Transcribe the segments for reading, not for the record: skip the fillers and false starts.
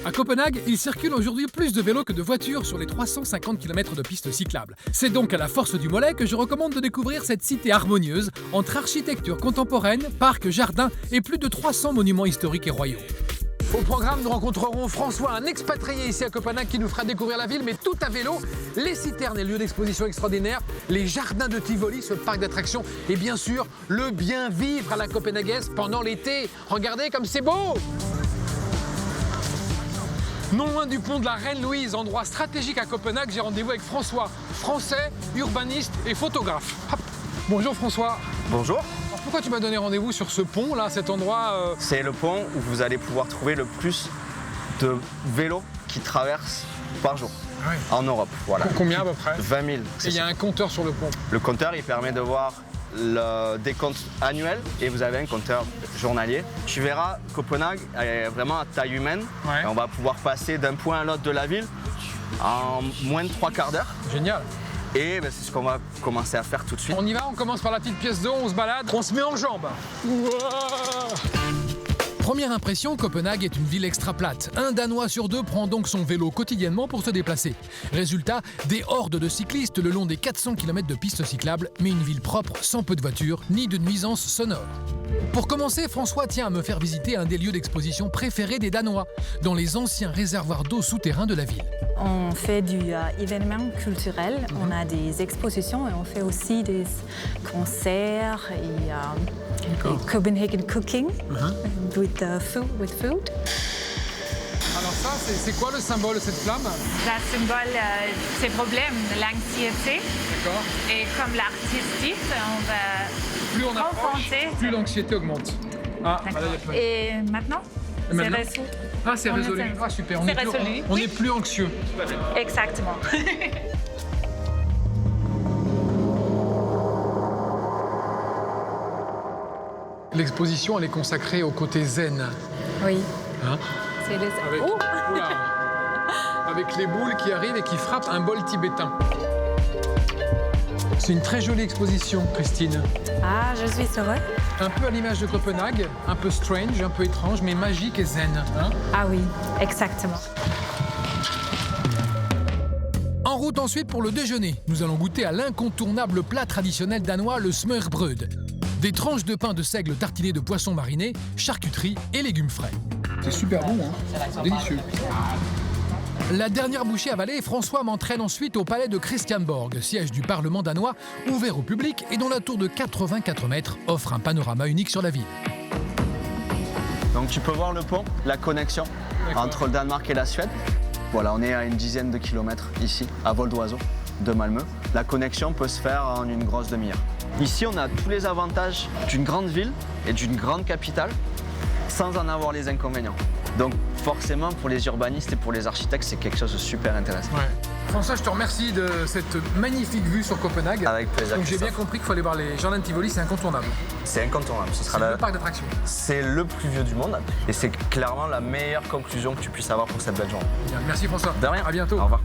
À Copenhague, il circule aujourd'hui plus de vélos que de voitures sur les 350 km de pistes cyclables. C'est donc à la force du mollet que je recommande de découvrir cette cité harmonieuse entre architecture contemporaine, parcs, jardins et plus de 300 monuments historiques et royaux. Au programme, nous rencontrerons François, un expatrié ici à Copenhague qui nous fera découvrir la ville, mais tout à vélo, les citernes et lieux d'exposition extraordinaires, les jardins de Tivoli, ce parc d'attractions, et bien sûr, le bien vivre à la copenhagaise pendant l'été. Regardez comme c'est beau! Non loin du pont de la Reine Louise, endroit stratégique à Copenhague, j'ai rendez-vous avec François, français, urbaniste et photographe. Hop. Bonjour François. Bonjour. Alors pourquoi tu m'as donné rendez-vous sur ce pont là, cet endroit C'est le pont où vous allez pouvoir trouver le plus de vélos qui traversent par jour en Europe. Voilà. Combien à peu près? 20 000. Et il y a un compteur sur le pont. Le compteur, il permet de voir le décompte annuel et vous avez un compteur journalier. Tu verras, Copenhague est vraiment à taille humaine. Ouais. Et on va pouvoir passer d'un point à l'autre de la ville en moins de 3 quarts d'heure. Génial. Et c'est ce qu'on va commencer à faire tout de suite. On y va, on commence par la petite pièce d'eau, on se balade, on se met en jambes. Première impression, Copenhague est une ville extra plate. Un Danois sur deux prend donc son vélo quotidiennement pour se déplacer. Résultat, des hordes de cyclistes le long des 400 km de pistes cyclables, mais une ville propre, sans peu de voitures, ni de nuisances sonores. Pour commencer, François tient à me faire visiter un des lieux d'exposition préférés des Danois, dans les anciens réservoirs d'eau souterrains de la ville. On fait du événement culturel, on a des expositions et on fait aussi des concerts et Copenhagen cooking with food. Alors ça, c'est quoi le symbole de cette flamme? Le symbole, c'est problème, l'anxiété. D'accord. Et comme l'artiste dit, on va Plus on approche, confronter. plus l'anxiété augmente. Ah, D'accord. là, il y a plein. Et maintenant, Et maintenant c'est résolu. Ah, c'est On résolu. est- Ah, super. c'est résolu. On Oui. est plus anxieux. Exactement. L'exposition, elle est consacrée au côté zen. Oui. Hein, C'est les... avec, Oh oula, avec les boules qui arrivent et qui frappent un bol tibétain. C'est une très jolie exposition, Christine. Ah, je suis heureux. Un peu à l'image de Copenhague, un peu strange, un peu étrange, mais magique et zen. Hein. Ah oui, exactement. En route ensuite pour le déjeuner. Nous allons goûter à l'incontournable plat traditionnel danois, le smørrebrød. Des tranches de pain de seigle tartinées de poisson mariné, charcuterie et légumes frais. C'est super bon, hein. C'est délicieux. La dernière bouchée avalée, François m'entraîne ensuite au palais de Christiansborg, siège du Parlement danois, ouvert au public et dont la tour de 84 mètres offre un panorama unique sur la ville. Donc tu peux voir le pont, la connexion entre le Danemark et la Suède. Voilà, on est à une dizaine de kilomètres ici, à vol d'oiseau de Malmö. La connexion peut se faire en une grosse demi-heure. Ici, on a tous les avantages d'une grande ville et d'une grande capitale, sans en avoir les inconvénients. Donc forcément, pour les urbanistes et pour les architectes, c'est quelque chose de super intéressant. Ouais. François, je te remercie de cette magnifique vue sur Copenhague. Avec plaisir, Donc j'ai bien Christophe. compris qu'il faut aller voir les jardins de Tivoli, c'est incontournable. C'est incontournable. Ce sera C'est le parc d'attractions. C'est le plus vieux du monde et c'est clairement la meilleure conclusion que tu puisses avoir pour cette belle journée. Bien, merci François. De rien. À bientôt. Au revoir.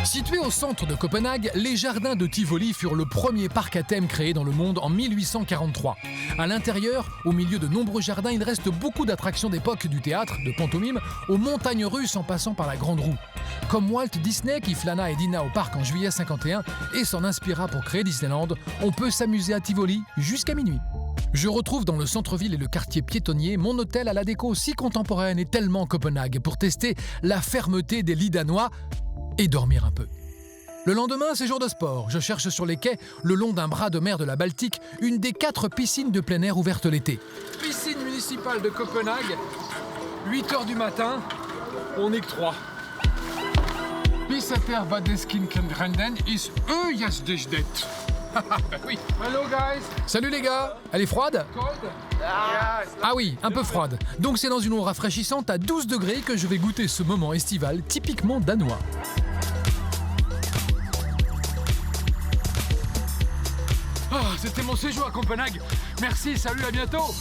Situés au centre de Copenhague, les jardins de Tivoli furent le premier parc à thème créé dans le monde en 1843. À l'intérieur, au milieu de nombreux jardins, il reste beaucoup d'attractions d'époque, du théâtre, de pantomime, aux montagnes russes en passant par la Grande Roue. Comme Walt Disney qui flâna et dîna au parc en juillet 51 et s'en inspira pour créer Disneyland, on peut s'amuser à Tivoli jusqu'à minuit. Je retrouve dans le centre-ville et le quartier piétonnier mon hôtel à la déco si contemporaine et tellement Copenhague pour tester la fermeté des lits danois et dormir un peu. Le lendemain, c'est jour de sport. Je cherche sur les quais, le long d'un bras de mer de la Baltique, une des 4 piscines de plein air ouvertes l'été. Piscine municipale de Copenhague, 8h du matin, on est que 3. Pissater Vadeskinkengrenden is Øyasdesdet. Oui. Hello guys. Salut les gars. Elle est froide? Ah oui, un peu froide. Donc c'est dans une eau rafraîchissante à 12 degrés que je vais goûter ce moment estival typiquement danois. C'était mon séjour à Copenhague. Merci, salut, à bientôt.